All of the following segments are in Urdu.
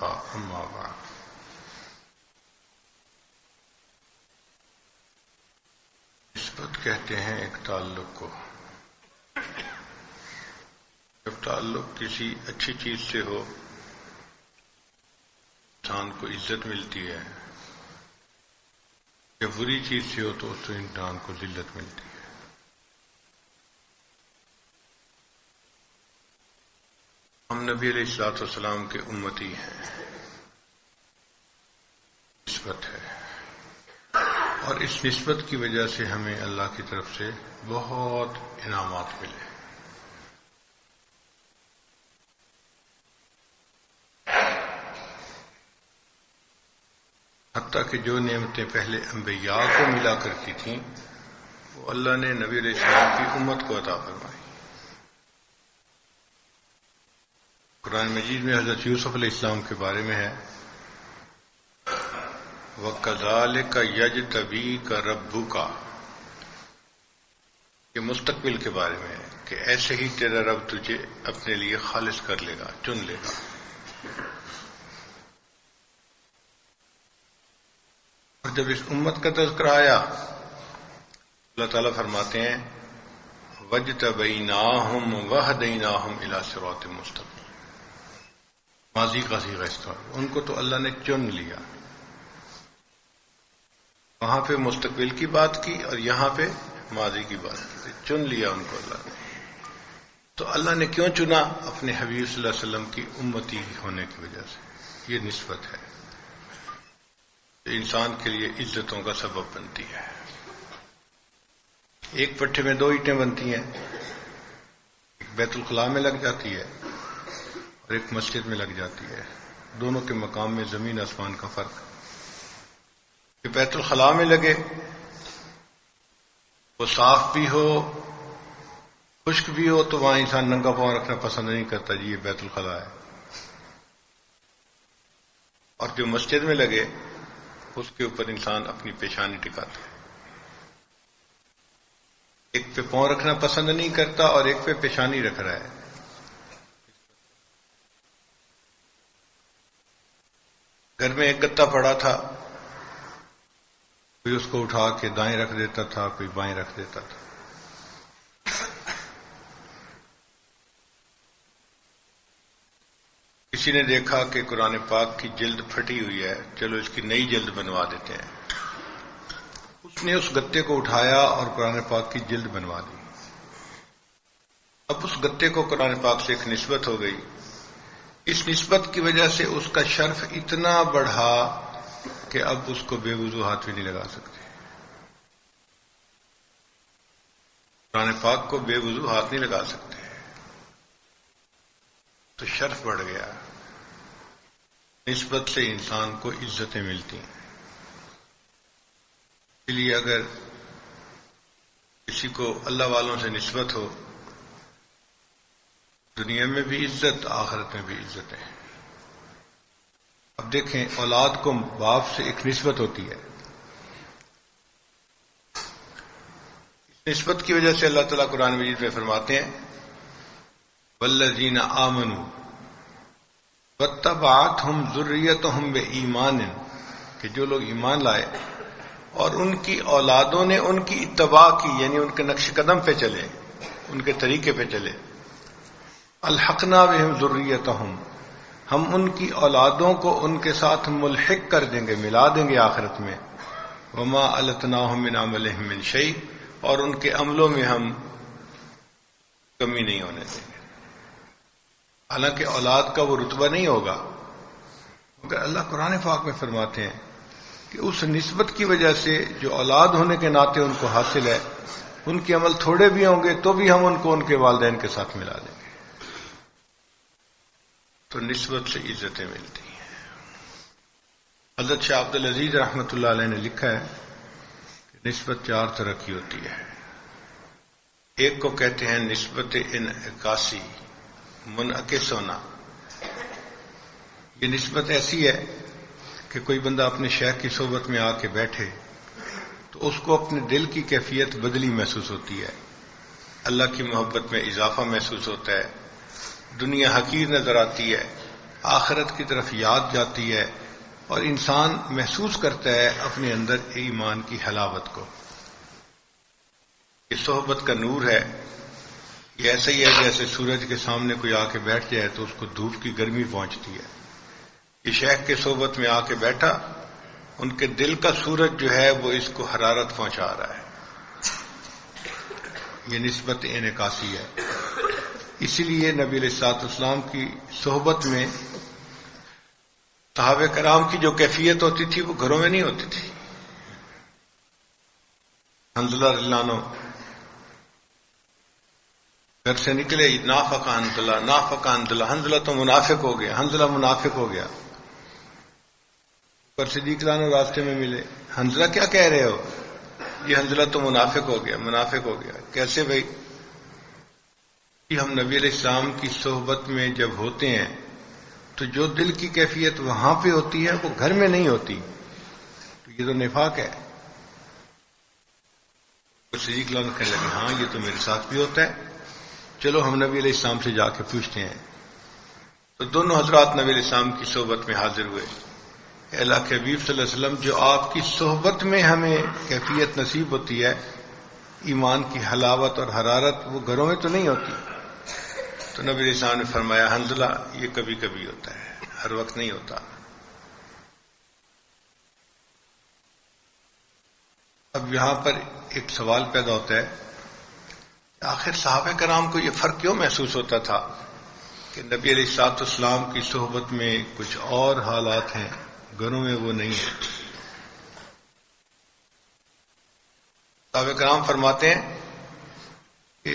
وكفى أما بعد نسبت کہتے ہیں ایک تعلق کو. جب تعلق کسی اچھی چیز سے ہو انسان کو عزت ملتی ہے، جب بری چیز سے ہو تو اس سے انسان کو ذلت ملتی ہے. ہم نبی علیہ الصلوۃ والسلام کے امتی ہیں، نسبت ہے، اور اس نسبت کی وجہ سے ہمیں اللہ کی طرف سے بہت انعامات ملے. حتیٰ کہ جو نعمتیں پہلے انبیاء کو ملا کرتی تھیں وہ اللہ نے نبی علیہ السلام کی امت کو عطا فرمائی. قرآن مجید میں حضرت یوسف علیہ السلام کے بارے میں ہے وَكَذَلِكَ يَجْتَبِيكَ رَبُّكَ، یہ مستقبل کے بارے میں ہے کہ ایسے ہی تیرا رب تجھے اپنے لیے خالص کر لے گا، چن لے گا. اور جب اس امت کا تذکرہ آیا اللہ تعالیٰ فرماتے ہیں وَاجْتَبَيْنَاهُمْ وَهَدَيْنَاهُمْ إِلَى صِرَاطٍ مُسْتَقِيمٍ. ماضی کا صیغہ استعمال، ان کو تو اللہ نے چن لیا. وہاں پہ مستقبل کی بات کی اور یہاں پہ ماضی کی بات کی، چن لیا ان کو اللہ نے. تو اللہ نے کیوں چنا؟ اپنے حبیب صلی اللہ علیہ وسلم کی امتی ہونے کی وجہ سے. یہ نسبت ہے جو انسان کے لیے عزتوں کا سبب بنتی ہے. ایک پٹھے میں 2 اینٹیں بنتی ہیں، ایک بیت الخلاء میں لگ جاتی ہے اور ایک مسجد میں لگ جاتی ہے. دونوں کے مقام میں زمین آسمان کا فرق. کہ بیت الخلاء میں لگے وہ صاف بھی ہو خشک بھی ہو تو وہاں انسان ننگا پاؤں رکھنا پسند نہیں کرتا، جی یہ بیت الخلاء ہے. اور جو مسجد میں لگے اس کے اوپر انسان اپنی پیشانی ٹکاتا ہے. ایک پہ پاؤں رکھنا پسند نہیں کرتا اور ایک پہ پیشانی رکھ رہا ہے. گھر میں ایک گتا پڑا تھا، کوئی اس کو اٹھا کے دائیں رکھ دیتا تھا، کوئی بائیں رکھ دیتا تھا. کسی نے دیکھا کہ قرآن پاک کی جلد پھٹی ہوئی ہے، چلو اس کی نئی جلد بنوا دیتے ہیں. اس نے اس گتے کو اٹھایا اور قرآن پاک کی جلد بنوا دی. اب اس گتے کو قرآن پاک سے ایک نسبت ہو گئی. اس نسبت کی وجہ سے اس کا شرف اتنا بڑھا کہ اب اس کو بے وضو ہاتھ بھی نہیں لگا سکتے. قرآن پاک کو بے وضو ہاتھ نہیں لگا سکتے، تو شرف بڑھ گیا. نسبت سے انسان کو عزتیں ملتی ہیں. اس لیے اگر کسی کو اللہ والوں سے نسبت ہو، دنیا میں بھی عزت، آخرت میں بھی عزت ہے. اب دیکھیں اولاد کو باپ سے ایک نسبت ہوتی ہے. اس نسبت کی وجہ سے اللہ تعالیٰ قرآن مجید میں فرماتے ہیں والذین آمنوا واتبعتہم ذریتہم بایمان، کہ جو لوگ ایمان لائے اور ان کی اولادوں نے ان کی اتباع کی، یعنی ان کے نقش قدم پہ چلے، ان کے طریقے پہ چلے. الحقنا بہم ذریتہم، ہم ان کی اولادوں کو ان کے ساتھ ملحق کر دیں گے، ملا دیں گے آخرت میں. وما التناہم من عملہم من شیء، اور ان کے عملوں میں ہم کمی نہیں ہونے دیں گے. حالانکہ اولاد کا وہ رتبہ نہیں ہوگا، مگر اللہ قرآن پاک میں فرماتے ہیں کہ اس نسبت کی وجہ سے جو اولاد ہونے کے ناطے ان کو حاصل ہے، ان کے عمل تھوڑے بھی ہوں گے تو بھی ہم ان کو ان کے والدین کے ساتھ ملا دیں گے. تو نسبت سے عزتیں ملتی ہیں. حضرت شاہ عبد العزیز رحمۃ اللہ علیہ نے لکھا ہے کہ نسبت 4 طرح کی ہوتی ہے. ایک کو کہتے ہیں نسبت انعکاسی، منعکس ہونا. یہ نسبت ایسی ہے کہ کوئی بندہ اپنے شیخ کی صحبت میں آ کے بیٹھے تو اس کو اپنے دل کی کیفیت بدلی محسوس ہوتی ہے، اللہ کی محبت میں اضافہ محسوس ہوتا ہے، دنیا حقیر نظر آتی ہے، آخرت کی طرف یاد جاتی ہے اور انسان محسوس کرتا ہے اپنے اندر ایمان کی حلاوت کو. یہ صحبت کا نور ہے. یہ ایسا ہی ہے جیسے سورج کے سامنے کوئی آ کے بیٹھ جائے تو اس کو دھوپ کی گرمی پہنچتی ہے. یہ شیخ کے صحبت میں آ کے بیٹھا، ان کے دل کا سورج جو ہے وہ اس کو حرارت پہنچا رہا ہے. یہ نسبت انعکاسی ہے. اسی لیے نبی علیہ الصلوۃ والسلام کی صحبت میں صحابہ کرام کی جو کیفیت ہوتی تھی وہ گھروں میں نہیں ہوتی تھی. حنظلہ رضی اللہ عنہ گھر سے نکلے، نافق حنظلہ، نافق حنظلہ، حنظلہ تو منافق ہو گیا، حنظلہ منافق ہو گیا. پر صدیق عنہ راستے میں ملے، حنظلہ کیا کہہ رہے ہو؟ یہ حنظلہ تو منافق ہو گیا، منافق ہو گیا. کیسے بھائی؟ کہ ہم نبی علیہ السلام کی صحبت میں جب ہوتے ہیں تو جو دل کی کیفیت وہاں پہ ہوتی ہے وہ گھر میں نہیں ہوتی. تو یہ تو نفاق ہے. صدیق عنہ کہنے لگے ہاں یہ تو میرے ساتھ بھی ہوتا ہے، چلو ہم نبی علیہ السلام سے جا کے پوچھتے ہیں. تو دونوں حضرات نبی علیہ السلام کی صحبت میں حاضر ہوئے. اے اللہ کے حبیب صلی اللہ علیہ وسلم، جو آپ کی صحبت میں ہمیں کیفیت نصیب ہوتی ہے ایمان کی حلاوت اور حرارت، وہ گھروں میں تو نہیں ہوتی. تو نبی علیہ السلام نے فرمایا حنظلہ یہ کبھی کبھی ہوتا ہے، ہر وقت نہیں ہوتا. اب یہاں پر ایک سوال پیدا ہوتا ہے، آخر صحابہ کرام کو یہ فرق کیوں محسوس ہوتا تھا کہ نبی علیہ الصلوۃ والسلام کی صحبت میں کچھ اور حالات ہیں، گھروں میں وہ نہیں ہے؟ صحابہ کرام فرماتے ہیں کہ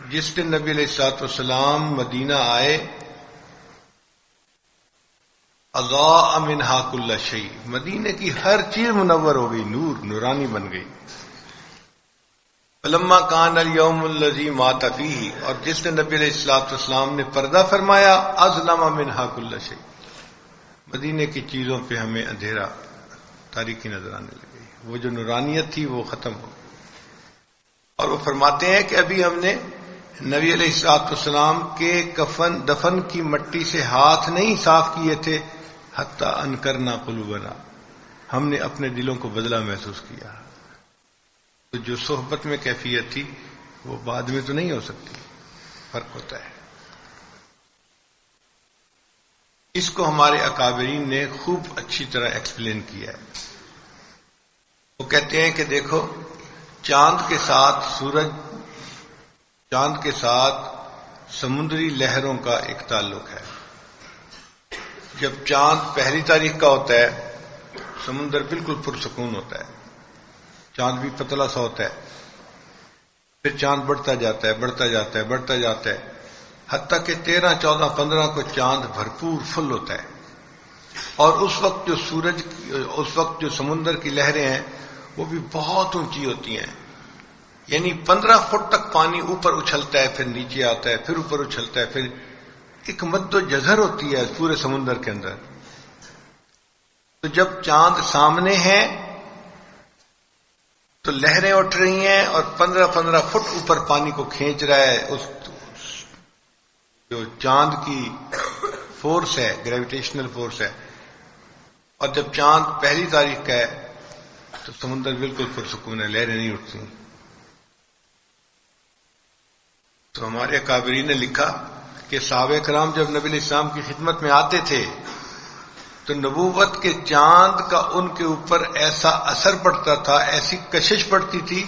جس دن نبی علیہ الصلوۃ والسلام مدینہ آئے، اضاء منہا کل شیء، مدینے کی ہر چیز منور ہو گئی، نور نورانی بن گئی. فلما کان الیوم الذی مات فیہ، اور جس دن نبی علیہ الصلوۃ والسلام نے پردہ فرمایا، اظلم منہا کل شیء، مدینے کی چیزوں پہ ہمیں اندھیرا، تاریکی نظر آنے لگی. وہ جو نورانیت تھی وہ ختم ہو گئی. اور وہ فرماتے ہیں کہ ابھی ہم نے نبی علیہ الصلوۃ والسلام کے کفن دفن کی مٹی سے ہاتھ نہیں صاف کیے تھے، حتی انکرنا قلوبنا، ہم نے اپنے دلوں کو بدلا محسوس کیا. تو جو صحبت میں کیفیت تھی وہ بعد میں تو نہیں ہو سکتی، فرق ہوتا ہے. اس کو ہمارے اکابرین نے خوب اچھی طرح ایکسپلین کیا ہے. وہ کہتے ہیں کہ دیکھو، چاند کے ساتھ سورج، چاند کے ساتھ سمندری لہروں کا ایک تعلق ہے. جب چاند پہلی تاریخ کا ہوتا ہے سمندر بالکل پرسکون ہوتا ہے، چاند بھی پتلا سا ہوتا ہے. پھر چاند بڑھتا جاتا ہے، بڑھتا جاتا ہے، بڑھتا جاتا ہے، حتیٰ کہ 13، 14، 15 کو چاند بھرپور فل ہوتا ہے. اور اس وقت جو سمندر کی لہریں ہیں وہ بھی بہت اونچی ہوتی ہیں، یعنی 15 فٹ تک پانی اوپر اچھلتا ہے، پھر نیچے آتا ہے، پھر اوپر اچھلتا ہے، پھر ایک مد و جزر ہوتی ہے پورے سمندر کے اندر. تو جب چاند سامنے ہے تو لہریں اٹھ رہی ہیں اور 15 فٹ اوپر پانی کو کھینچ رہا ہے. اس جو چاند کی فورس ہے، گریویٹیشنل فورس ہے. اور جب چاند پہلی تاریخ کا ہے تو سمندر بالکل پرسکون ہے، لہریں نہیں اٹھتی. تو ہمارے اکابرین نے لکھا کہ صحابہ کرام جب نبی علیہ السلام کی خدمت میں آتے تھے تو نبوت کے چاند کا ان کے اوپر ایسا اثر پڑتا تھا، ایسی کشش پڑتی تھی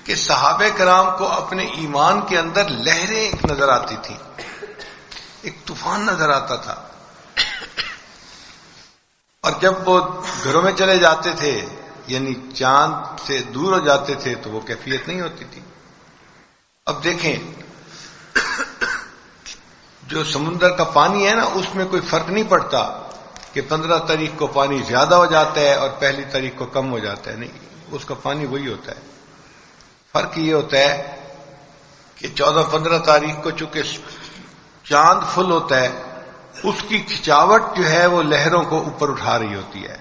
کہ صحابہ کرام کو اپنے ایمان کے اندر لہریں نظر آتی تھیں، ایک طوفان نظر آتا تھا. اور جب وہ گھروں میں چلے جاتے تھے، یعنی چاند سے دور ہو جاتے تھے، تو وہ کیفیت نہیں ہوتی تھی. اب دیکھیں، جو سمندر کا پانی ہے نا، اس میں کوئی فرق نہیں پڑتا کہ 15 تاریخ کو پانی زیادہ ہو جاتا ہے اور پہلی تاریخ کو کم ہو جاتا ہے. نہیں، اس کا پانی وہی ہوتا ہے. فرق یہ ہوتا ہے کہ 14-15 تاریخ کو چونکہ چاند فل ہوتا ہے، اس کی کھچاوٹ جو ہے وہ لہروں کو اوپر اٹھا رہی ہوتی ہے.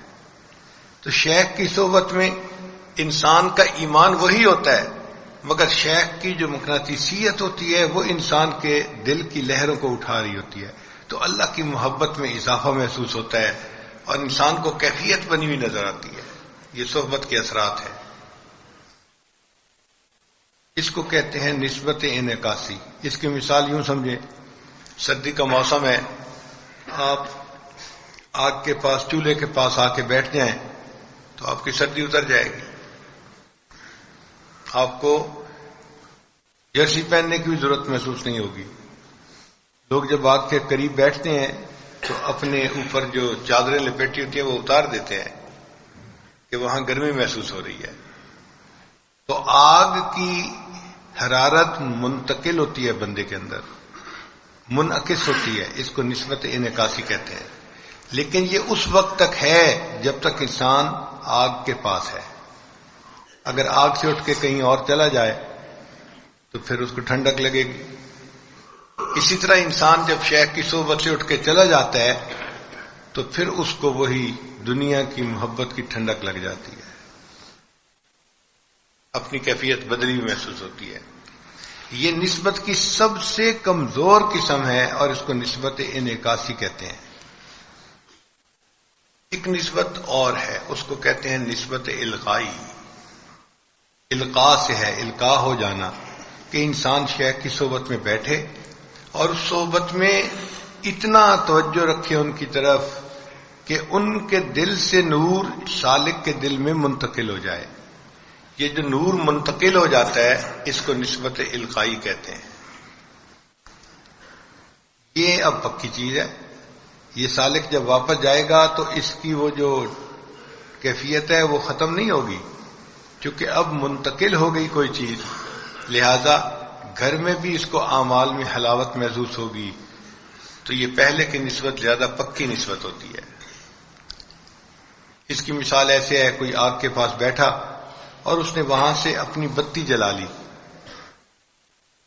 تو شیخ کی صحبت میں انسان کا ایمان وہی ہوتا ہے، مگر شیخ کی جو مقناطیسیت ہوتی ہے وہ انسان کے دل کی لہروں کو اٹھا رہی ہوتی ہے. تو اللہ کی محبت میں اضافہ محسوس ہوتا ہے اور انسان کو کیفیت بنی ہوئی نظر آتی ہے. یہ صحبت کے اثرات ہیں. اس کو کہتے ہیں نسبت انعکاسی. اس کی مثال یوں سمجھیں، سردی کا موسم ہے، آپ آگ کے پاس، چولہے کے پاس آ کے بیٹھ جائیں تو آپ کی سردی اتر جائے گی. آپ کو جرسی پہننے کی بھی ضرورت محسوس نہیں ہوگی. لوگ جب آگ کے قریب بیٹھتے ہیں تو اپنے اوپر جو چادریں لپیٹی ہوتی ہیں وہ اتار دیتے ہیں کہ وہاں گرمی محسوس ہو رہی ہے. تو آگ کی حرارت منتقل ہوتی ہے بندے کے اندر، منعکس ہوتی ہے. اس کو نسبت انعکاسی کہتے ہیں. لیکن یہ اس وقت تک ہے جب تک انسان آگ کے پاس ہے. اگر آگ سے اٹھ کے کہیں اور چلا جائے تو پھر اس کو ٹھنڈک لگے گی. اسی طرح انسان جب شیخ کی صحبت سے اٹھ کے چلا جاتا ہے تو پھر اس کو وہی دنیا کی محبت کی ٹھنڈک لگ جاتی ہے، اپنی کیفیت بدلی ہوئی محسوس ہوتی ہے. یہ نسبت کی سب سے کمزور قسم ہے اور اس کو نسبت انعکاسی کہتے ہیں. ایک نسبت اور ہے، اس کو کہتے ہیں نسبت القائی. القاء سے ہے، القاء ہو جانا، کہ انسان شیخ کی صحبت میں بیٹھے اور اس صحبت میں اتنا توجہ رکھے ان کی طرف کہ ان کے دل سے نور سالک کے دل میں منتقل ہو جائے. یہ جو نور منتقل ہو جاتا ہے اس کو نسبت القائی کہتے ہیں. یہ اب پکی چیز ہے. یہ سالک جب واپس جائے گا تو اس کی وہ جو کیفیت ہے وہ ختم نہیں ہوگی، کیونکہ اب منتقل ہو گئی کوئی چیز، لہذا گھر میں بھی اس کو اعمال میں حلاوت محسوس ہوگی. تو یہ پہلے کی نسبت زیادہ پکی نسبت ہوتی ہے. اس کی مثال ایسے ہے، کوئی آگ کے پاس بیٹھا اور اس نے وہاں سے اپنی بتی جلا لی.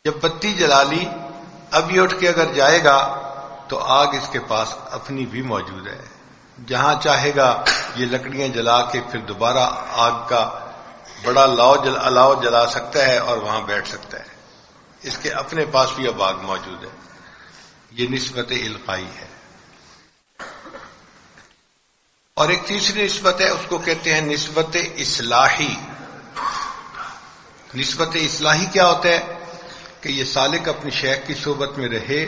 جب بتی جلا لی، اب یہ اٹھ کے اگر جائے گا تو آگ اس کے پاس اپنی بھی موجود ہے. جہاں چاہے گا یہ لکڑیاں جلا کے پھر دوبارہ آگ کا بڑا الاؤ جلا سکتا ہے اور وہاں بیٹھ سکتا ہے. اس کے اپنے پاس بھی اب آگ موجود ہے. یہ نسبت القائی ہے. اور ایک تیسری نسبت ہے، اس کو کہتے ہیں نسبت اصلاحی. نسبت اصلاحی کیا ہوتا ہے کہ یہ سالک اپنی شیخ کی صحبت میں رہے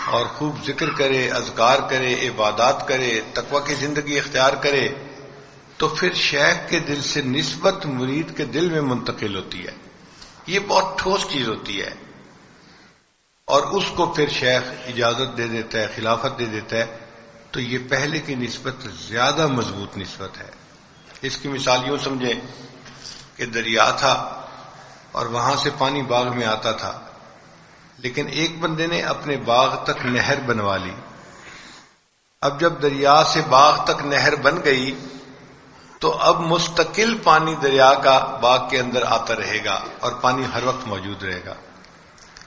اور خوب ذکر کرے، اذکار کرے، عبادات کرے، تقوی کی زندگی اختیار کرے، تو پھر شیخ کے دل سے نسبت مرید کے دل میں منتقل ہوتی ہے. یہ بہت ٹھوس چیز ہوتی ہے اور اس کو پھر شیخ اجازت دے دیتا ہے، خلافت دے دیتا ہے. تو یہ پہلے کی نسبت زیادہ مضبوط نسبت ہے. اس کی مثال یوں سمجھیں کہ دریا تھا اور وہاں سے پانی باغ میں آتا تھا، لیکن ایک بندے نے اپنے باغ تک نہر بنوا لی. اب جب دریا سے باغ تک نہر بن گئی تو اب مستقل پانی دریا کا باغ کے اندر آتا رہے گا اور پانی ہر وقت موجود رہے گا.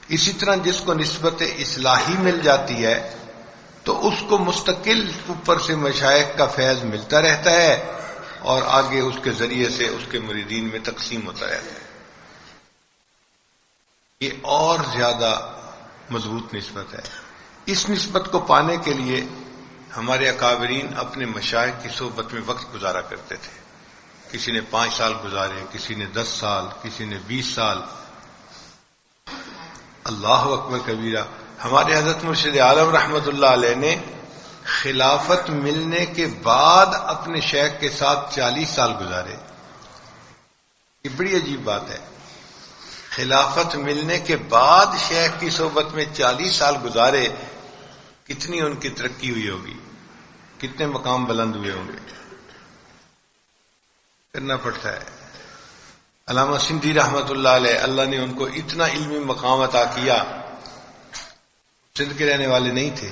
اسی طرح جس کو نسبت اصلاحی مل جاتی ہے تو اس کو مستقل اوپر سے مشائخ کا فیض ملتا رہتا ہے اور آگے اس کے ذریعے سے اس کے مریدین میں تقسیم ہوتا رہتا ہے. یہ اور زیادہ مضبوط نسبت ہے. اس نسبت کو پانے کے لیے ہمارے اکابرین اپنے مشائخ کی صحبت میں وقت گزارا کرتے تھے. کسی نے 5 سال گزارے، کسی نے 10 سال، کسی نے 20 سال. اللہ اکبر کبیرہ. ہمارے حضرت مرشد عالم رحمت اللہ علیہ نے خلافت ملنے کے بعد اپنے شیخ کے ساتھ 40 سال گزارے. یہ بڑی عجیب بات ہے. خلافت ملنے کے بعد شیخ کی صحبت میں 40 سال گزارے. کتنی ان کی ترقی ہوئی ہوگی، کتنے مقام بلند ہوئے ہوں گے. کرنا پڑتا ہے. علامہ سندھی رحمت اللہ علیہ، اللہ نے ان کو اتنا علمی مقام عطا کیا. سندھ کے رہنے والے نہیں تھے،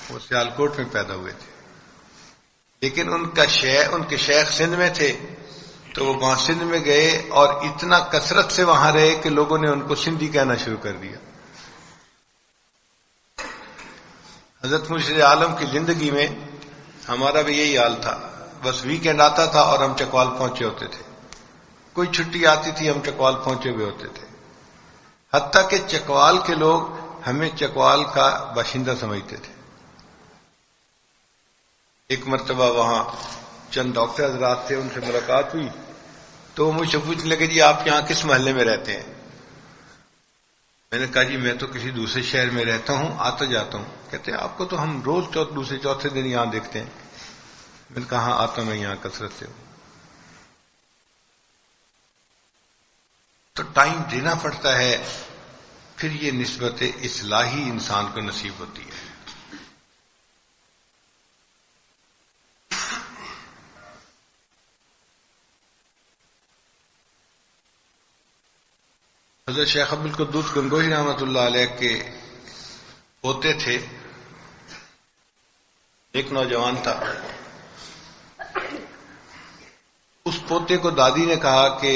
وہ سیالکوٹ میں پیدا ہوئے تھے، لیکن ان کے شیخ سندھ میں تھے تو وہ وہاں سندھ میں گئے اور اتنا کثرت سے وہاں رہے کہ لوگوں نے ان کو سندھی کہنا شروع کر دیا. حضرت مرشد عالم کی زندگی میں ہمارا بھی یہی حال تھا. بس ویکینڈ آتا تھا اور ہم چکوال پہنچے ہوتے تھے. کوئی چھٹی آتی تھی ہم چکوال پہنچے ہوئے ہوتے تھے. حتیٰ کہ چکوال کے لوگ ہمیں چکوال کا باشندہ سمجھتے تھے۔ ایک مرتبہ وہاں چند ڈاکٹر حضرات تھے، ان سے ملاقات ہوئی تو وہ مجھ سے پوچھنے لگے جی آپ یہاں کس محلے میں رہتے ہیں؟ میں نے کہا جی میں تو کسی دوسرے شہر میں رہتا ہوں، آتا جاتا ہوں۔ کہتے ہیں آپ کو تو ہم روز دوسرے چوتھے دن یہاں دیکھتے ہیں۔ میں نے کہا ہاں آتا میں یہاں کثرت سے ہوں۔ تو ٹائم دینا پڑتا ہے، پھر یہ نسبت اصلاحی انسان کو نصیب ہوتی ہے۔ حضرت شیخ عبد القدوس گنگوہی رحمۃ اللہ علیہ کے پوتے تھے، ایک نوجوان تھا، اس پوتے کو دادی نے کہا کہ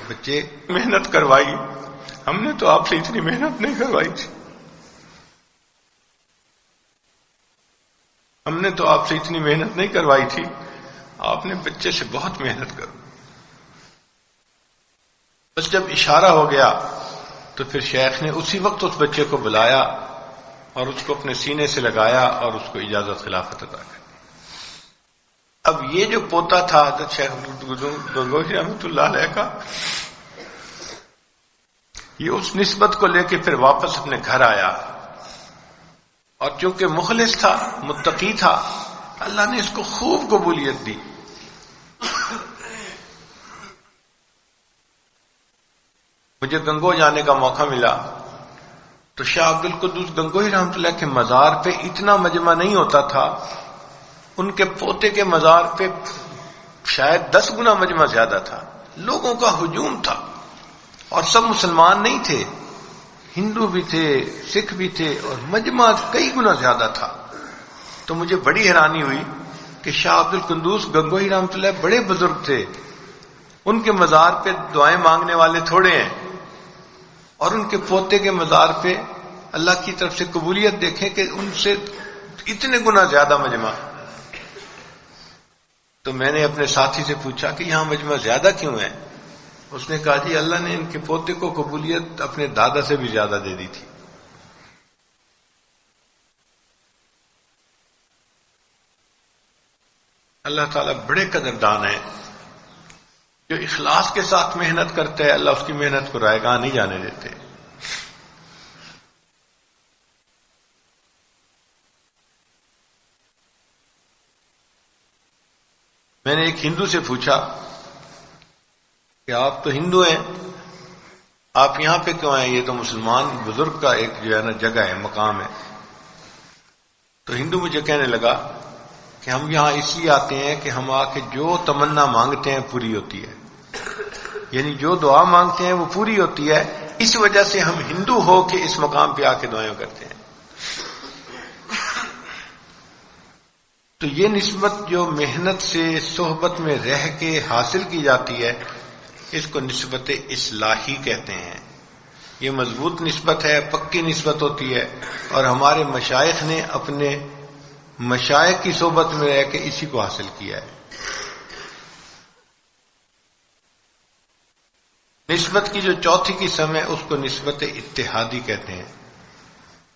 بچے محنت کروائی، ہم نے تو آپ سے اتنی محنت نہیں کروائی تھی، ہم نے تو آپ سے اتنی محنت نہیں کروائی تھی، آپ نے بچے سے بہت محنت کرو۔ بس جب اشارہ ہو گیا تو پھر شیخ نے اسی وقت اس بچے کو بلایا اور اس کو اپنے سینے سے لگایا اور اس کو اجازت خلافت عطا کر۔ اب یہ جو پوتا تھا حضرت شیخ گنگوہی رحمۃ اللہ علیہ کا، یہ اس نسبت کو لے کے پھر واپس اپنے گھر آیا، اور چونکہ مخلص تھا، متقی تھا، اللہ نے اس کو خوب قبولیت دی۔ مجھے گنگو جانے کا موقع ملا تو شاہ عبد القدوس گنگوہی رحمۃ اللہ کے مزار پہ اتنا مجمع نہیں ہوتا تھا، ان کے پوتے کے مزار پہ شاید 10 گنا مجمع زیادہ تھا، لوگوں کا ہجوم تھا، اور سب مسلمان نہیں تھے، ہندو بھی تھے، سکھ بھی تھے، اور مجمع کئی گنا زیادہ تھا۔ تو مجھے بڑی حیرانی ہوئی کہ شاہ عبد القدوس گنگوہی رحمۃ اللہ بڑے بزرگ تھے، ان کے مزار پہ دعائیں مانگنے والے تھوڑے ہیں، اور ان کے پوتے کے مزار پہ اللہ کی طرف سے قبولیت دیکھیں کہ ان سے اتنے گنا زیادہ مجمع۔ تو میں نے اپنے ساتھی سے پوچھا کہ یہاں مجمع زیادہ کیوں ہے؟ اس نے کہا جی اللہ نے ان کے پوتے کو قبولیت اپنے دادا سے بھی زیادہ دے دی تھی۔ اللہ تعالیٰ بڑے قدردان ہیں، جو اخلاص کے ساتھ محنت کرتے ہیں اللہ اس کی محنت کو رائے گاہ نہیں جانے دیتے۔ میں نے ایک ہندو سے پوچھا کہ آپ تو ہندو ہیں، آپ یہاں پہ کیوں آئے؟ یہ تو مسلمان بزرگ کا ایک جو ہے نا جگہ ہے، مقام ہے۔ تو ہندو مجھے کہنے لگا کہ ہم یہاں اس لیے آتے ہیں کہ ہم آ کے جو تمنا مانگتے ہیں پوری ہوتی ہے، یعنی جو دعا مانگتے ہیں وہ پوری ہوتی ہے، اس وجہ سے ہم ہندو ہو کے اس مقام پہ آ کے دعائیں کرتے ہیں۔ تو یہ نسبت جو محنت سے صحبت میں رہ کے حاصل کی جاتی ہے، اس کو نسبت اصلاحی کہتے ہیں۔ یہ مضبوط نسبت ہے، پکی نسبت ہوتی ہے، اور ہمارے مشائخ نے اپنے مشائخ کی صحبت میں رہ کے اسی کو حاصل کیا ہے۔ نسبت کی جو چوتھی قسم ہے اس کو نسبت اتحادی کہتے ہیں۔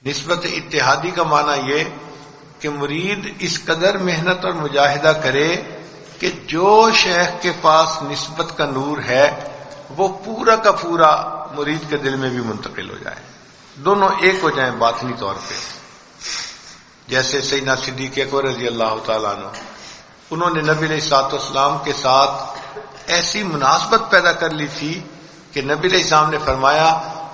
نسبت اتحادی کا معنی یہ کہ مرید اس قدر محنت اور مجاہدہ کرے کہ جو شیخ کے پاس نسبت کا نور ہے وہ پورا کا پورا مرید کے دل میں بھی منتقل ہو جائے، دونوں ایک ہو جائیں باطنی طور پہ۔ جیسے سیدنا صدیق اکبر رضی اللہ تعالیٰ عنہ، انہوں نے نبی علیہ الصلوۃ والسلام کے ساتھ ایسی مناسبت پیدا کر لی تھی کہ نبی علیہ السلام نے فرمایا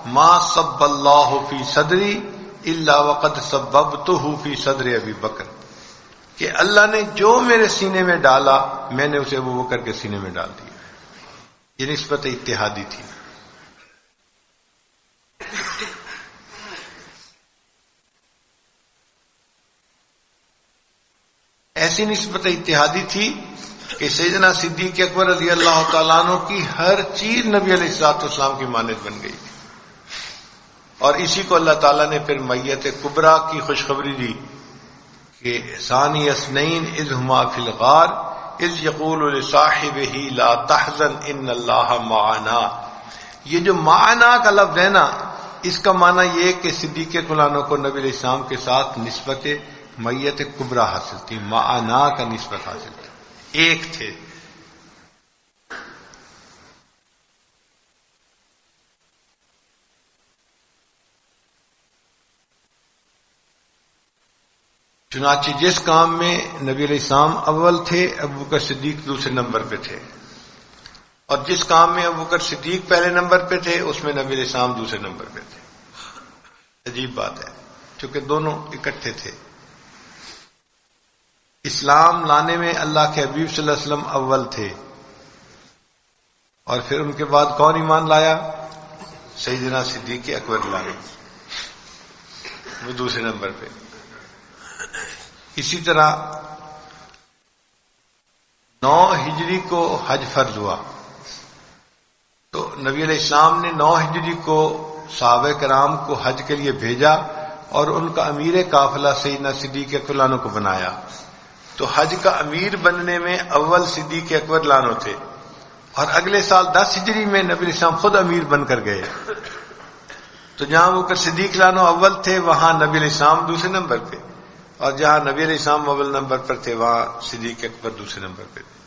ما صب اللہ فی صدری الا وقد سببتہ فی صدر ابی بکر، کہ اللہ نے جو میرے سینے میں ڈالا میں نے اسے ابو بکر کے سینے میں ڈال دیا۔ یہ نسبت اتحادی تھی۔ ایسی نسبت اتحادی تھی کہ سیدنا صدیق اکبر رضی اللہ تعالیٰ عنہ کی ہر چیز نبی علیہ الصلوۃ والسلام کی مانند بن گئی تھی، اور اسی کو اللہ تعالیٰ نے پھر میت کبریٰ کی خوشخبری دی کہ ثانی اثنین اذ ہما فی الغار اذ یقول لصاحبہ لا تحزن ان اللہ معنا۔ یہ جو معنا کا لفظ ہے نا، اس کا معنی یہ کہ صدیق اکبر کو نبی علیہ السلام کے ساتھ نسبت میت کبریٰ حاصل تھی، معنا کا نسبت حاصل تھی، ایک تھے۔ چنانچہ جس کام میں نبی علیہ السلام اول تھے، ابوبکر صدیق دوسرے نمبر پہ تھے، اور جس کام میں ابوبکر صدیق پہلے نمبر پہ تھے اس میں نبی علیہ السلام دوسرے نمبر پہ تھے۔ عجیب بات ہے، چونکہ دونوں اکٹھے تھے۔ اسلام لانے میں اللہ کے حبیب صلی اللہ علیہ وسلم اول تھے، اور پھر ان کے بعد کون ایمان لایا؟ سیدنا صدیق اکبر لانے، وہ دوسرے نمبر پہ۔ اسی طرح 9 ہجری کو حج فرض ہوا، تو نبی علیہ السلام نے 9 ہجری کو صحابہ کرام کو حج کے لیے بھیجا اور ان کا امیر قافلہ سیدنا صدیق اکبر لانو کو بنایا۔ تو حج کا امیر بننے میں اول صدیق اکبر لانو تھے، اور اگلے سال 10 ہجری میں نبی علیہ السلام خود امیر بن کر گئے۔ تو جہاں ابوبکر صدیق لانو اول تھے وہاں نبی علیہ السلام دوسرے نمبر پہ، اور جہاں نبی علیہ السلام اول نمبر پر تھے وہاں صدیق اکبر دوسرے نمبر پہ تھے۔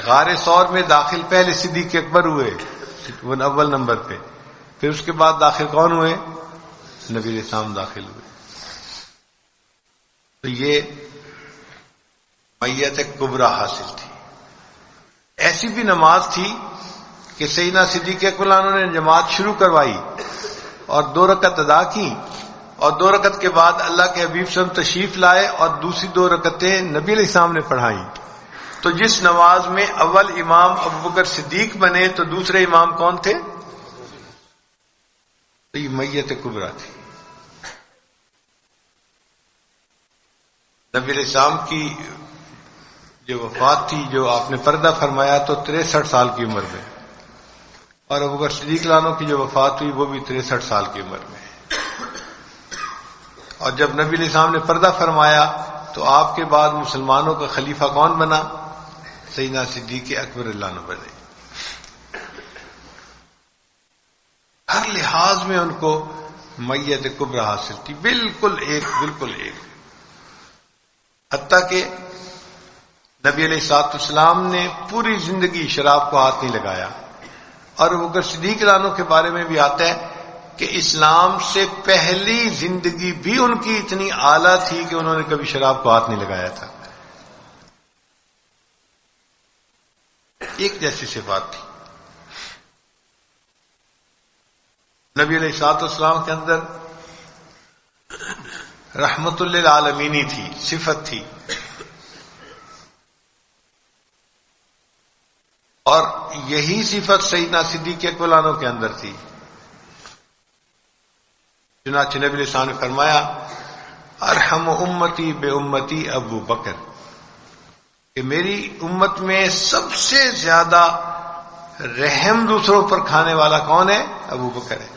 غار ثور میں داخل پہلے صدیق اکبر ہوئے، وہ اول نمبر پہ، پھر اس کے بعد داخل کون ہوئے؟ نبی علیہ السلام داخل ہوئے۔ تو یہ میت کبریٰ حاصل تھی۔ ایسی بھی نماز تھی کہ سیدنا صدیق اکبر نے جماعت شروع کروائی اور 2 رکعت ادا کی، اور 2 رکعت کے بعد اللہ کے حبیب صلی اللہ علیہ وسلم تشریف لائے اور دوسری 2 رکعتیں نبی علیہ السلام نے پڑھائیں۔ تو جس نماز میں اول امام ابوبکر صدیق بنے تو دوسرے امام کون تھے؟ تو یہ میت کبریٰ تھی۔ نبی علیہ السلام کی جو وفات تھی، جو آپ نے پردہ فرمایا، تو 63 سال کی عمر میں، اور ابوبکر صدیق لانو کی جو وفات ہوئی وہ بھی 63 سال کی عمر میں۔ اور جب نبی علیہ السلام نے پردہ فرمایا تو آپ کے بعد مسلمانوں کا خلیفہ کون بنا؟ سیدنا صدیق اکبر لانو بنے۔ ہر لحاظ میں ان کو میت کبریٰ حاصل تھی، بالکل ایک۔ حتیٰ کہ نبی علیہ السلام نے پوری زندگی شراب کو ہاتھ نہیں لگایا، اور ابوبکر صدیق لانو کے بارے میں بھی آتا ہے کہ اسلام سے پہلی زندگی بھی ان کی اتنی اعلیٰ تھی کہ انہوں نے کبھی شراب کو ہاتھ نہیں لگایا تھا۔ ایک جیسی صفات تھی۔ نبی علیہ السلام کے اندر رحمت للعالمینی تھی، صفت تھی، اور یہی صفت سیدنا صدیق اکبر لانو کے اندر تھی۔ چنانچہ نبی علیہ السلام نے فرمایا ارحم امتی بے امتی ابو بکر، کہ میری امت میں سب سے زیادہ رحم دوسروں پر کھانے والا کون ہے؟ ابو بکر ہے۔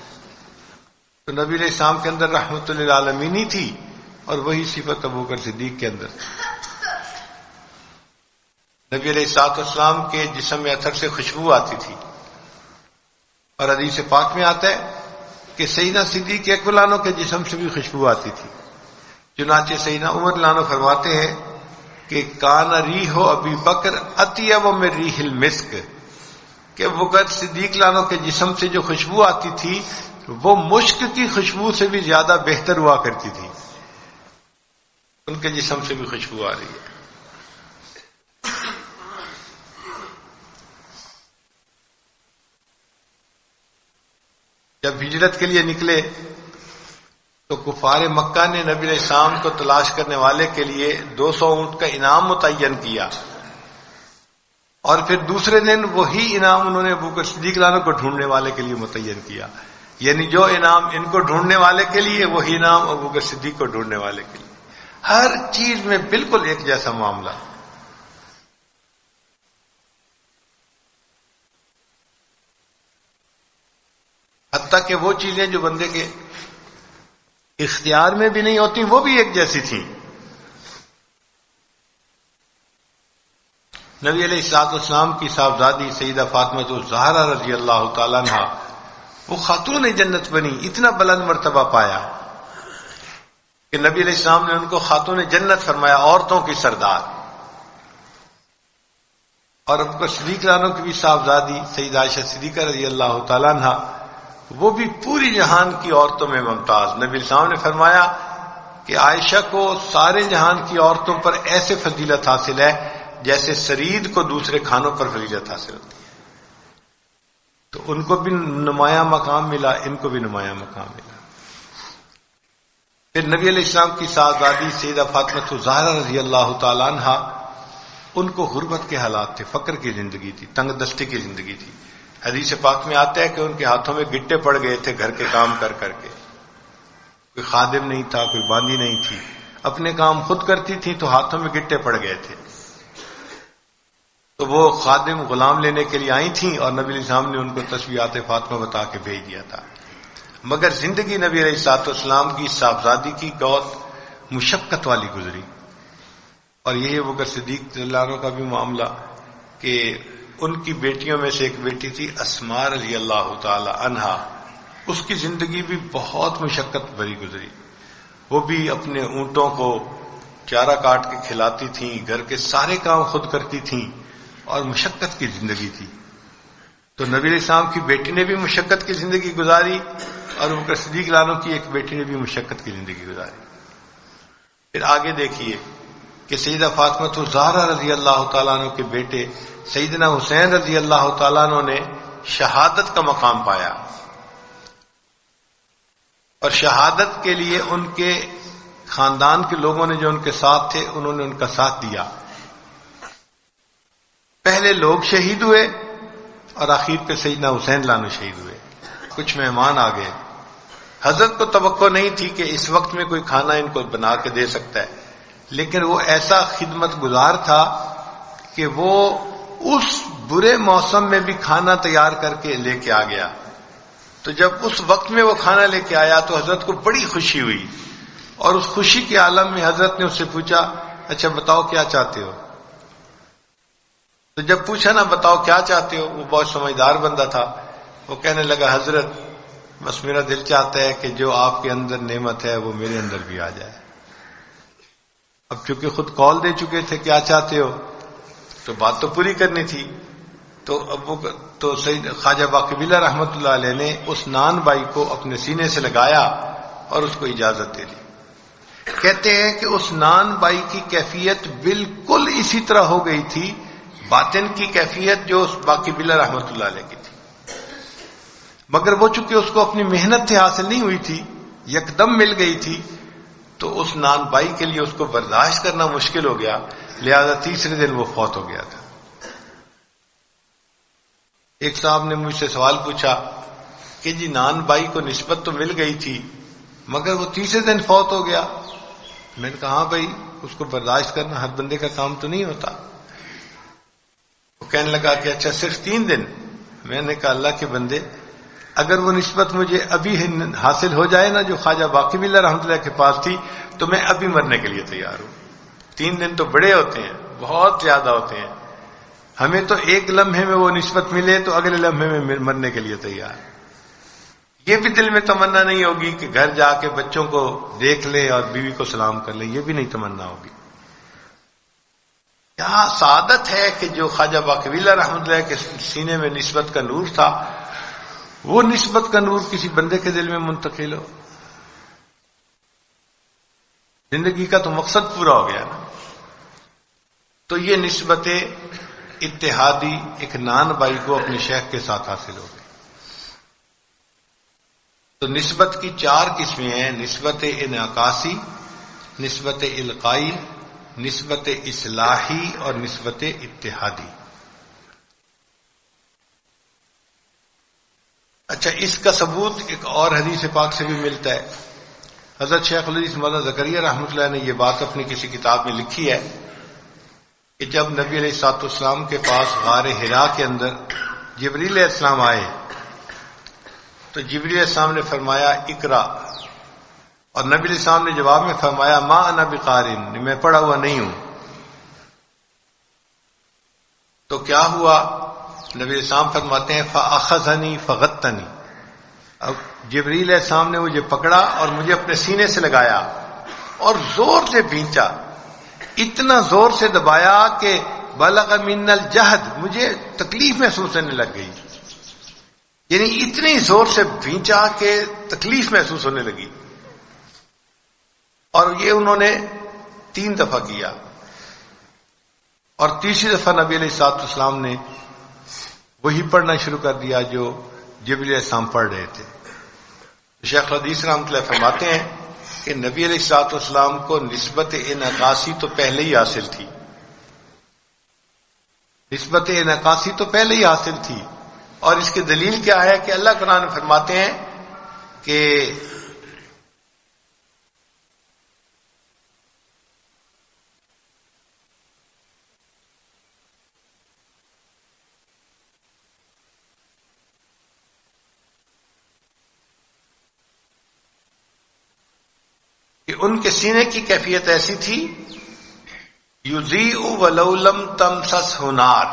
تو نبی علیہ السلام کے اندر رحمت للعالمینی تھی، اور وہی صفت ابو بکر صدیق کے اندر تھی۔ نبی علیہ السلام کے جسم میں اثر سے خوشبو آتی تھی، اور حدیث پاک میں آتا ہے کہ سیدنا صدیق اکبر لانو کے جسم سے بھی خوشبو آتی تھی۔ چنانچہ سیدنا عمر لانو فرماتے ہیں کہ کان ریح ابی بکر اطیب من ریح المسک، کہ ابوبکر صدیق لانو کے جسم سے جو خوشبو آتی تھی وہ مشک کی خوشبو سے بھی زیادہ بہتر ہوا کرتی تھی۔ ان کے جسم سے بھی خوشبو آ رہی ہے۔ جب ہجرت کے لیے نکلے تو کفار مکہ نے نبی علیہ السلام کو تلاش کرنے والے کے لیے 200 اونٹ کا انعام متعین کیا، اور پھر دوسرے دن وہی انعام انہوں نے ابوبکر صدیق لانو کو ڈھونڈنے والے کے لیے متعین کیا، یعنی جو انعام ان کو ڈھونڈنے والے کے لیے وہی انعام ابوبکر صدیق کو ڈھونڈنے والے کے لیے۔ ہر چیز میں بالکل ایک جیسا معاملہ۔ حتیٰ کہ وہ چیزیں جو بندے کے اختیار میں بھی نہیں ہوتی وہ بھی ایک جیسی تھی۔ نبی علیہ السلام کی صاحبزادی سیدہ فاطمہ الزہرا رضی اللہ تعالیٰ عنہا وہ خاتون جنت بنی، اتنا بلند مرتبہ پایا کہ نبی علیہ السلام نے ان کو خاتون جنت فرمایا، عورتوں کی سردار۔ اور ابو بکر صدیق عنہ کی بھی صاحبزادی سیدہ عائشہ صدیقہ رضی اللہ تعالیٰ عنہ، وہ بھی پوری جہان کی عورتوں میں ممتاز۔ نبی علیہ السلام نے فرمایا کہ عائشہ کو سارے جہان کی عورتوں پر ایسے فضیلت حاصل ہے جیسے سرید کو دوسرے کھانوں پر فضیلت حاصل ہوتی ہے۔ تو ان کو بھی نمایاں مقام ملا، ان کو بھی نمایاں مقام ملا۔ پھر نبی علیہ السلام کی صاحبزادی سیدہ فاطمہ الزہرا رضی اللہ تعالیٰ عنہ، ان کو غربت کے حالات تھے، فقر کی زندگی تھی، تنگ دستی کی زندگی تھی۔ حدیث پاک میں آتا ہے کہ ان کے ہاتھوں میں گٹے پڑ گئے تھے گھر کے کام کر کر کے، کوئی خادم نہیں تھا، کوئی باندھی نہیں تھی، اپنے کام خود کرتی تھی تو ہاتھوں میں گٹے پڑ گئے تھے۔ تو وہ خادم غلام لینے کے لیے آئی تھیں اور نبی علیہ السلام نے ان کو تسبیحات فاطمہ بتا کے بھیج دیا تھا۔ مگر زندگی نبی علیہ الصلوۃ والسلام کی صاحبزادی کی بہت مشقت والی گزری، اور یہی ابو بکر صدیق رضی اللہ عنہ کا بھی معاملہ کہ ان کی بیٹیوں میں سے ایک بیٹی تھی اسماء رضی اللہ تعالی عنہا، اس کی زندگی بھی بہت مشقت بھری گزری۔ وہ بھی اپنے اونٹوں کو چارہ کاٹ کے کھلاتی تھیں، گھر کے سارے کام خود کرتی تھیں، اور مشقت کی زندگی تھی۔ تو نبی علیہ السلام کی بیٹی نے بھی مشقت کی زندگی گزاری، اور ابو بکر صدیق عنہ کی ایک بیٹی نے بھی مشقت کی زندگی گزاری۔ پھر آگے دیکھیے کہ سیدہ فاطمہ الزہرا رضی اللہ تعالیٰ عنہ کے بیٹے سیدنا حسین رضی اللہ تعالیٰ عنہ نے شہادت کا مقام پایا، اور شہادت کے لیے ان کے خاندان کے لوگوں نے جو ان کے ساتھ تھے انہوں نے ان کا ساتھ دیا۔ پہلے لوگ شہید ہوئے اور آخر پہ سیدنا حسین لانو شہید ہوئے۔ کچھ مہمان آ گئے، حضرت کو توقع نہیں تھی کہ اس وقت میں کوئی کھانا ان کو بنا کے دے سکتا ہے، لیکن وہ ایسا خدمت گزار تھا کہ وہ اس برے موسم میں بھی کھانا تیار کر کے لے کے آ گیا۔ تو جب اس وقت میں وہ کھانا لے کے آیا تو حضرت کو بڑی خوشی ہوئی، اور اس خوشی کے عالم میں حضرت نے اس سے پوچھا، اچھا بتاؤ کیا چاہتے ہو؟ تو جب پوچھا نا بتاؤ کیا چاہتے ہو، وہ بہت سمجھدار بندہ تھا، وہ کہنے لگا حضرت بس میرا دل چاہتا ہے کہ جو آپ کے اندر نعمت ہے وہ میرے اندر بھی آ جائے۔ اب چونکہ خود کال دے چکے تھے کیا چاہتے ہو، تو بات تو پوری کرنی تھی۔ تو سید خواجہ باقبیلہ رحمۃ اللہ علیہ نے اس نان بائی کو اپنے سینے سے لگایا اور اس کو اجازت دے دی۔ کہتے ہیں کہ اس نان بائی کی کیفیت بالکل اسی طرح ہو گئی تھی باطن کی کیفیت جو اس باقبیلہ رحمۃ اللہ علیہ کی تھی، مگر وہ چونکہ اس کو اپنی محنت سے حاصل نہیں ہوئی تھی، یکدم مل گئی تھی، تو اس نان بائی کے لیے اس کو برداشت کرنا مشکل ہو گیا، لہذا تیسرے دن وہ فوت ہو گیا تھا۔ ایک صاحب نے مجھ سے سوال پوچھا کہ جی نان بائی کو نسبت تو مل گئی تھی مگر وہ تیسرے دن فوت ہو گیا۔ میں نے کہا ہاں بھائی اس کو برداشت کرنا ہر بندے کا کام تو نہیں ہوتا۔ وہ کہنے لگا کہ اچھا صرف 3 دن؟ میں نے کہا اللہ کے بندے، اگر وہ نسبت مجھے ابھی حاصل ہو جائے نا جو خواجہ باقبیلہ رحمۃ اللہ کے پاس تھی تو میں ابھی مرنے کے لیے تیار ہوں۔ 3 دن تو بڑے ہوتے ہیں، بہت زیادہ ہوتے ہیں، ہمیں تو ایک لمحے میں وہ نسبت ملے تو اگلے لمحے میں مرنے کے لیے تیار۔ یہ بھی دل میں تمنا نہیں ہوگی کہ گھر جا کے بچوں کو دیکھ لے اور بیوی کو سلام کر لے، یہ بھی نہیں تمنا ہوگی۔ کیا سعادت ہے کہ جو خواجہ باقبیلہ رحمۃ اللہ کے سینے میں نسبت کا نور تھا وہ نسبت کا نور کسی بندے کے دل میں منتقل ہو۔ زندگی کا تو مقصد پورا ہو گیا نا۔ تو یہ نسبت اتحادی ایک نان بائی کو اپنے شیخ کے ساتھ حاصل ہو گئی۔ تو نسبت کی 4 قسمیں ہیں، نسبت انعکاسی، نسبت القائی، نسبت اصلاحی اور نسبت اتحادی۔ اچھا اس کا ثبوت ایک اور حدیث پاک سے بھی ملتا ہے۔ حضرت شیخ الحدیث مولانا زکریا رحمۃ اللہ نے یہ بات اپنی کسی کتاب میں لکھی ہے کہ جب نبی علیہ الصلوۃ والسلام کے پاس غار حرا کے اندر جبریل علیہ السلام آئے تو جبریل علیہ السلام نے فرمایا اقرا، اور نبی علیہ السلام نے جواب میں فرمایا ما انا بقارئ، میں پڑھا ہوا نہیں ہوں۔ تو کیا ہوا؟ نبی علیہ السلام فرماتے ہیں فاخذنی فغتنی، اب جبریل علیہ السلام نے مجھے پکڑا اور مجھے اپنے سینے سے لگایا اور زور سے بھینچا، اتنا زور سے دبایا کہ بلغ من الجہد، مجھے تکلیف محسوس ہونے لگ گئی، یعنی اتنی زور سے بھینچا کہ تکلیف محسوس ہونے لگی. اور یہ انہوں نے 3 دفعہ کیا، اور تیسری دفعہ نبی علیہ الصلوۃ والسلام نے وہی پڑھنا شروع کر دیا جو جبریل علیہ السلام پڑھ رہے تھے. شیخ الحدیث رحمۃ اللہ فرماتے ہیں کہ نبی علیہ الصلوۃ والسلام کو نسبت انعکاسی تو پہلے ہی حاصل تھی، نسبت انعکاسی تو پہلے ہی حاصل تھی. اور اس کی دلیل کیا ہے کہ اللہ قرآن میں فرماتے ہیں کہ ان کے سینے کی کیفیت ایسی تھی، یضیء ولو لم تمسسہ نار،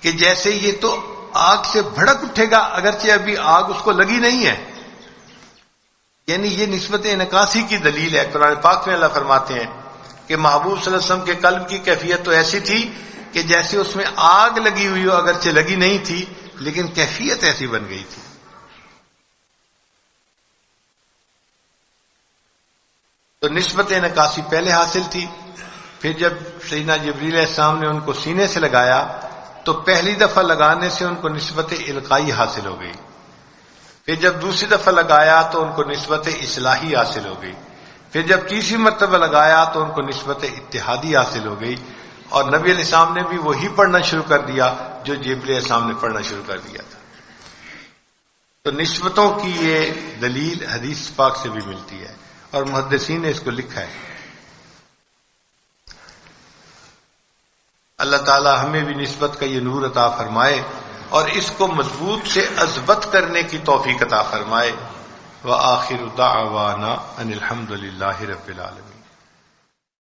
کہ جیسے یہ تو آگ سے بھڑک اٹھے گا اگرچہ ابھی آگ اس کو لگی نہیں ہے. یعنی یہ نسبت انعکاسی کی دلیل ہے. قرآن پاک میں اللہ فرماتے ہیں کہ محبوب صلی اللہ علیہ وسلم کے قلب کی کیفیت تو ایسی تھی کہ جیسے اس میں آگ لگی ہوئی ہو، اگرچہ لگی نہیں تھی لیکن کیفیت ایسی بن گئی تھی. تو نسبت انعکاسی پہلے حاصل تھی. پھر جب سیدنا جبریل علیہ السلام نے ان کو سینے سے لگایا تو پہلی دفعہ لگانے سے ان کو نسبت القائی حاصل ہو گئی. پھر جب دوسری دفعہ لگایا تو ان کو نسبت اصلاحی حاصل ہو گئی. پھر جب تیسری مرتبہ لگایا تو ان کو نسبت اتحادی حاصل ہو گئی. اور نبی علیہ السلام نے بھی وہی پڑھنا شروع کر دیا جو جبریل علیہ السلام نے پڑھنا شروع کر دیا تھا. تو نسبتوں کی یہ دلیل حدیث پاک سے بھی ملتی ہے اور محدثین نے اس کو لکھا ہے. اللہ تعالی ہمیں بھی نسبت کا یہ نور عطا فرمائے اور اس کو مضبوط سے اثبت کرنے کی توفیق عطا فرمائے. وآخر دعوانا ان الحمد للہ رب العالمین.